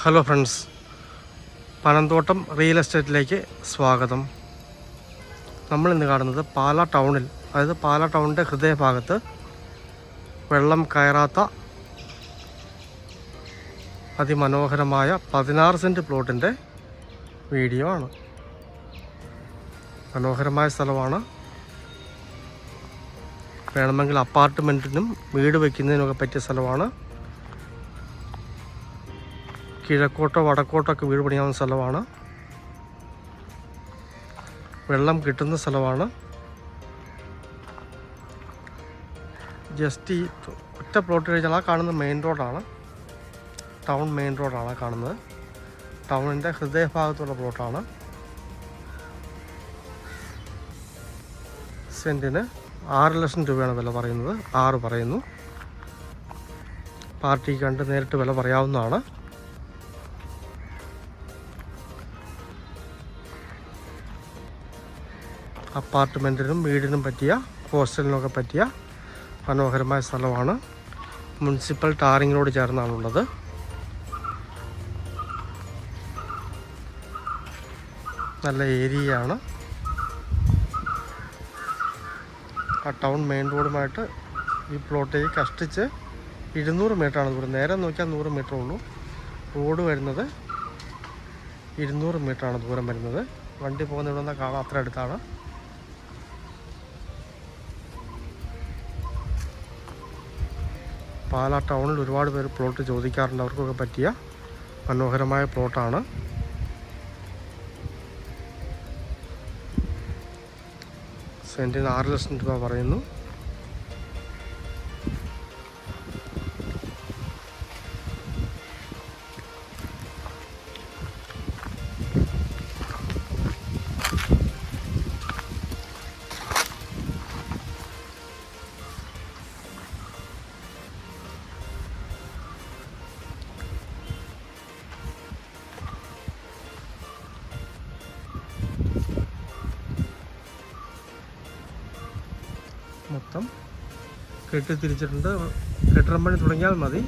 Hello friends, Panamthottam real എസ്റ്റേറ്റിലേക്ക് സ്വാഗതം. നമ്മളിന്ന് കാണുന്നത് പാലാ ടൗണിൽ, അതായത് പാലാ ടൗണിൻ്റെ ഹൃദയഭാഗത്ത് വെള്ളം കയറാത്ത അതിമനോഹരമായ 16 സെൻറ്റ് പ്ലോട്ടിൻ്റെ വീഡിയോ ആണ്. മനോഹരമായ സ്ഥലമാണ്. വേണമെങ്കിൽ അപ്പാർട്ട്മെൻറ്റിനും വീട് വയ്ക്കുന്നതിനൊക്കെ പറ്റിയ സ്ഥലമാണ്. കിഴക്കോട്ടോ വടക്കോട്ടൊക്കെ വീട് പണിയാവുന്ന സ്ഥലമാണ്. വെള്ളം കിട്ടുന്ന സ്ഥലമാണ്. ജസ്റ്റ് ഈ ഒറ്റ പ്ലോട്ട് കഴിഞ്ഞാൽ ആ കാണുന്ന മെയിൻ റോഡാണ്, ടൗൺ മെയിൻ റോഡാണ് കാണുന്നത്. ടൗണിൻ്റെ ഹൃദയഭാഗത്തുള്ള പ്ലോട്ടാണ്. സെൻറ്റിന് 6 ലക്ഷം രൂപയാണ് വില പറയുന്നത്. 6 പറയുന്നു. പാർട്ടിക്ക് കണ്ട് നേരിട്ട് വില പറയാവുന്നതാണ്. അപ്പാർട്ട്മെൻറ്റിനും വീടിനും പറ്റിയ, ഹോസ്റ്റലിനൊക്കെ പറ്റിയ മനോഹരമായ സ്ഥലമാണ്. മുനിസിപ്പൽ ടാറിങ്ങിനോട് ചേർന്നാണുള്ളത്. നല്ല ഏരിയയാണ്. ആ ടൗൺ മെയിൻ റോഡുമായിട്ട് ഈ പ്ലോട്ടേക്ക് കഷ്ടിച്ച് 200 മീറ്ററാണ് ദൂരം. നേരെ നോക്കിയാൽ 100 മീറ്റർ ഉള്ളൂ. റോഡ് വരുന്നത് 200 മീറ്ററാണ് ദൂരം വരുന്നത്. വണ്ടി പോകുന്ന ഇവിടെ നിന്ന് കാണാൻ അത്ര അടുത്താണ്. പാലാ ടൗണിൽ ഒരുപാട് പേര് പ്ലോട്ട് ചോദിക്കാറുണ്ട്. അവർക്കൊക്കെ പറ്റിയ മനോഹരമായ പ്ലോട്ടാണ്. സെൻറ്റിന് 6 ലക്ഷം രൂപ പറയുന്നു. മൊത്തം കെട്ടി തിരിച്ചിട്ടുണ്ട്. കെട്ടിടം പണി തുടങ്ങിയാൽ മതി.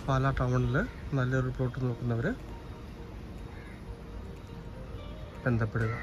പാലാ ടൗണിൽ നല്ലൊരു പ്ലോട്ട് നോക്കുന്നവർ ബന്ധപ്പെടുക.